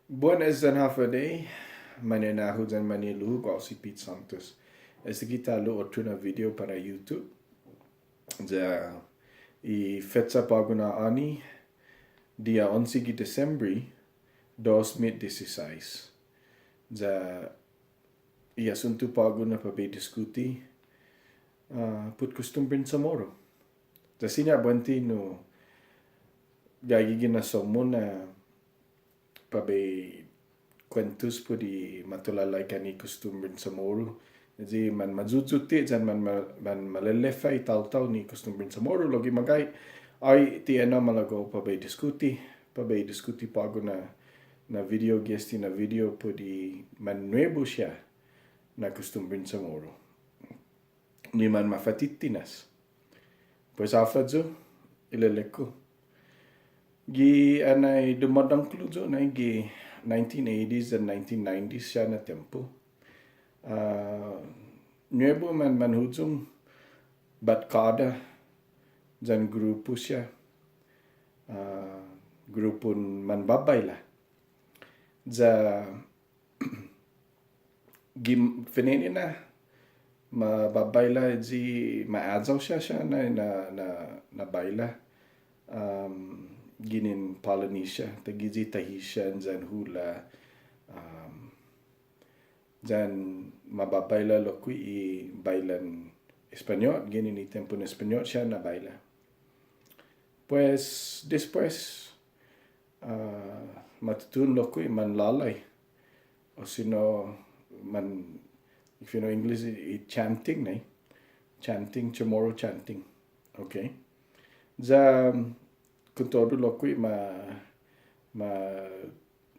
Buenas and half a day. Mananahu dan Manilu ko si Pete Santos. Kita lo otro na video para YouTube. Ja I fetsa paguna ani dia 11 de Desembre 2016. Ja I asunto paguna pa be diskuti put custom brin sa moro. Ja sinya buanti no gagigin na somo na pabe kwentus po di matulalay kani costumbrin sa moro. Jadi man mazuzuti jan man malelefay taw ni costumbrin sa moro logi magay ay ti ano malago pabe diskuti pa ako na video gesti na video po di man nuevo siya na costumbrin sa moro. Ni man mafatitinas. Pues afadzo ileleko. Gi anay dumadang kluzo na gi 1980s and 1990s siya na tempo. Nuevo man hujung batkada jan grupo siya. Grupon man babay la. Ja fineni na mababay la ji maadzaw siya na bayla. Ginin Polynesia, tagiji Tahitian, jan hula, jan mababayla lokui I bailan Espanyol, ginin ni tempo na Espanyol siya na baila. Pues después matutun lokui man lalay, o sino man, if you know English, chanting na chanting, chamorro chanting, okay? Ja kung todo lokui ma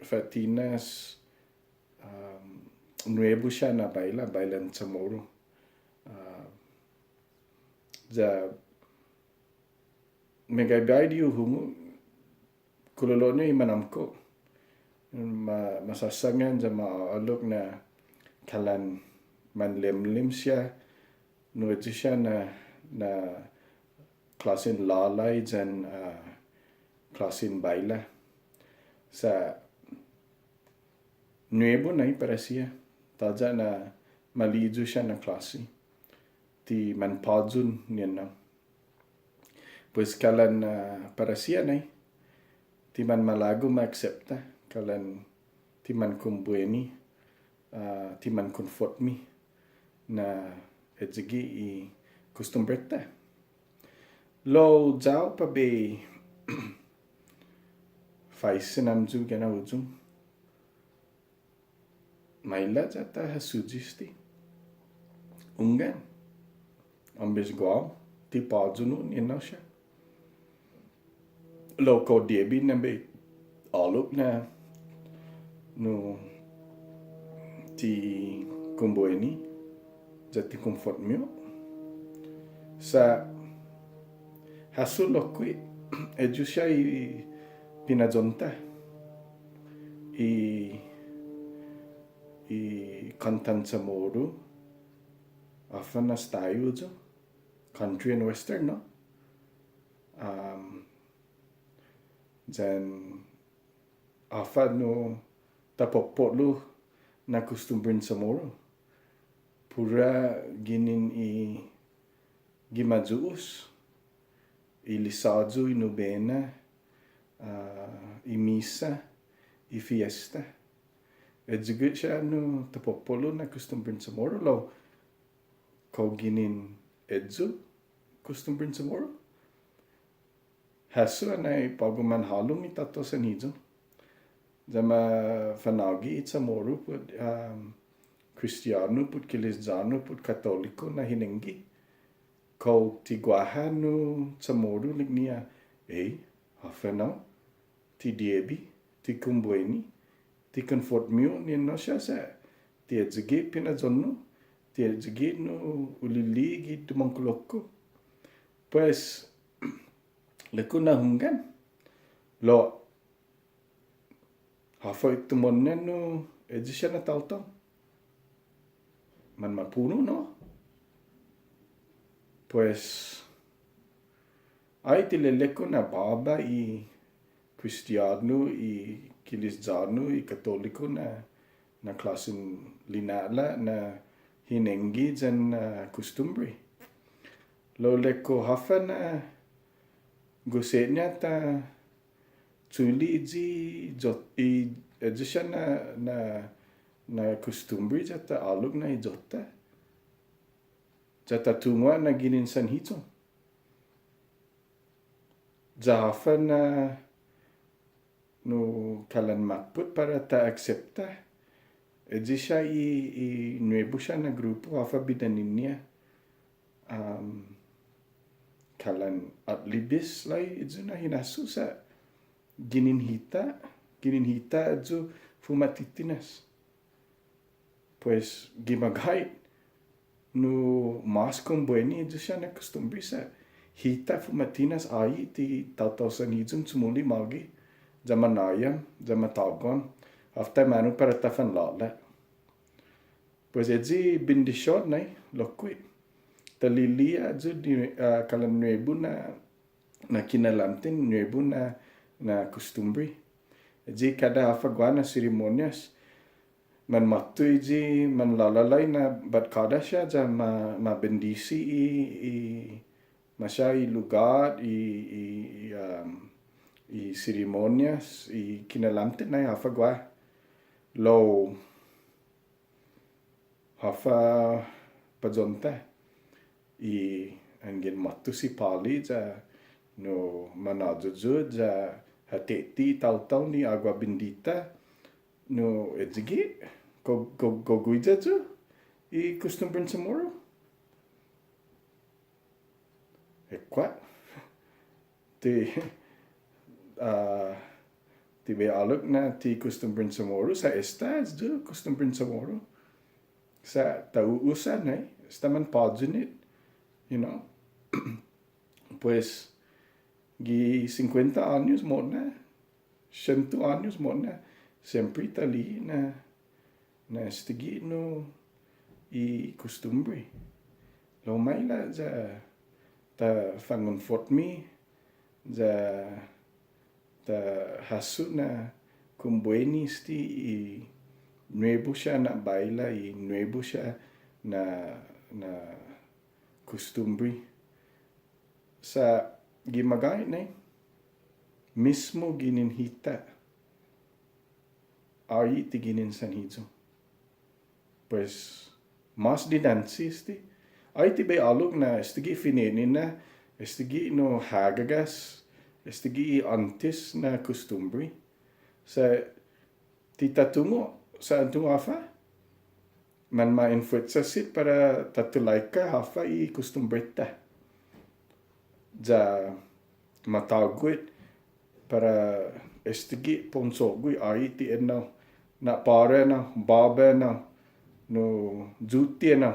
Fatinas nuevo siya na bailan chamorro. Ja megagay diyo humu kulolo niyo imanamko. Masasangan ja maalok na kalan manlimlim siya nuevo siya na klasin lalay jan klasin baila sa nuevo na para siya taja na malijo siya na klase ti manpadzun niyan na pues kalan para siya na ti man malago ma-accepta kalan ti man kumbueni ti man comfort mi na edzigi I costumbreta lo jao pa be Faise namju gana ujung maila jata hasujisti ungan ambes guam ti pajunu nina siya lo ko diebi nambe aluk na no ti kumbueni jati comfort mio sa hasul lokui eju siya pinazonta I kantan sa moro afan na style jo country and western no jan afan no tapopolo na costumbrin sa moro pura ginin gimajuus ilisadjo inobena I misa, I fiesta. Juga siya tapopolo na costumbrin sa moro law kau ginin edzo costumbrin sa moro. Haso anay paguman halong itato sa nijo. Jama fanagi itsa moro pud Kristiyano pud Kilizano pud Katoliko na hinengi. Kau tiguahano sa moro ligniya hafena ti diebi, ti kumbueni, ti comfort mio ni no siya sa ti edzigi pinazonno, ti edzigi no uliligi tumangkuloko. Pues, leku na hunggan. Lo, hafa itumonnen no edzi siya na taw-taw. Man mapuno no. Pues, ay tileleko na baba I Kristiyano I Kilizzano i Katoliko na klasen linala na hinengi dyan costumbre. Lo leko hafa na gusenya ta tsuli i siya na costumbre jata alog na ijota. Jata tungwa na gininsan hito. Jahafa na no kalan makput para ta aksepta. Siya i nuevo siya na grupo hafa bidanin niya. Kalan at libis lay idzo na hinasu sa gininhita idzo fumatitinas. Pues gimaghay no mas kung bueni idzo siya na costumbre sa hita fumatinas ai ti tawtawsan idzon sumuli magi zaman ayam zaman tagon after manu para tafan lala. Pues edzi bindisyon nay lokwi talilia idzo kalan nuevo na kinalamtin nuevo na costumbre. Edzi kada hafagwa na seremonias man matui ji man lalalay na bat kada siya ja mabendisi masya i lugar i seremonias i kinalamtin na hafagwa lo hafa pajonta i angin matu si pali ja no manajujud ja hateti taw ni agua bendita no edzigi go guida jo i costumbre Chamorro. Ekwa ti be alok na ti costumbre Chamorro sa estas jo costumbre Chamorro sa tauusan esta man pajunit you know. Pues gi 50 años mo na 100 años mo na sempre tali na stigi no i costumbre. Lo may la ja ta fangonfort mi ja ta hasu na kumbueni sti i nuevo siya na baila i nuevo siya na costumbre sa gimagay na mismo gininhita ai ti gininsan hizo. Pues mas dinansi sti ai ti bay alog na estigi finenin na estigi no hagagas estigi antes na costumbre sa ti tatungo sa antung hafa man ma-influenza sit para tatulay ka hafa i costumbreta ja matawgwit para estigi ponsogui ai ti ennaw na pare na babe na no juti na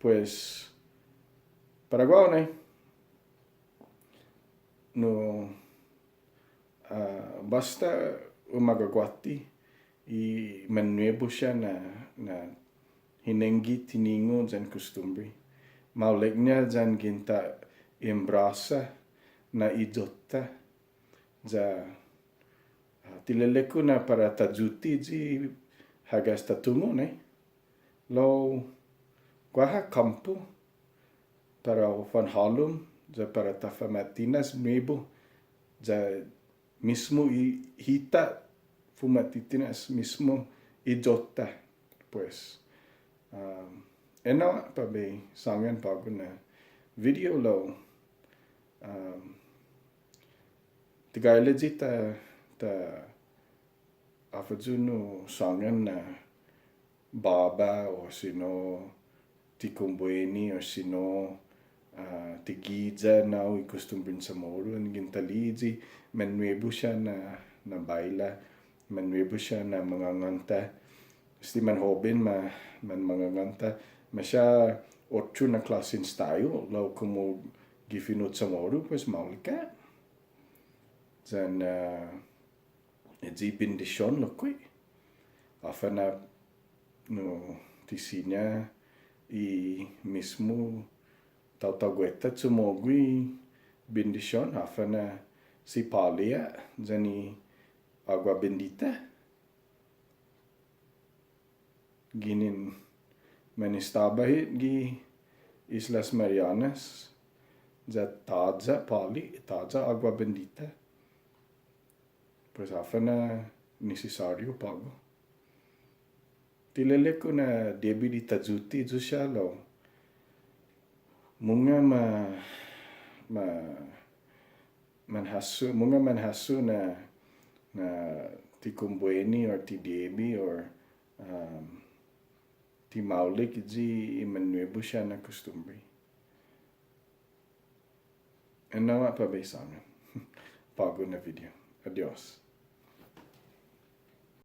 pues Paraguay na no basta umagagwati i manuebo siya na hinengi tiningo dyan costumbre. Mauleg niya dyan ginta embrasa na idota ja tileleko na para tajuti ji hagas tatungo lo kwaha kampo para fan halum ja para tafamatinas mebo ja mismo i hita fumatitinas mismo idota pues ena pa be sangan bago na video lo tigayla ji ta afajuno sangan na baba o sino tikumbueni o sino tigidza na o costumbre Chamorro ngin taliji manuebo siya na baila manuebo siya na manganganta sti man hobin man manganganta masya 8 na klasin tayo law como gifinot Chamorro pues maulika jan edzi bindisyon lokoi afa na no tisinya i mismo tawtawgueta sumogui bindisyon afa na si palia jani agua bendita. Ginin manistabahit gi Islas Marianas. Ja taza pali, taza agua bendita. Pues afa na necesario pago. Tilele ko na debi di tajuti jo siya lo. Munga manhasu na ti kumbueni or ti debi or ti maulik ji imanuebo siya na costumbre. And nawa pa ba pago na video. Adios.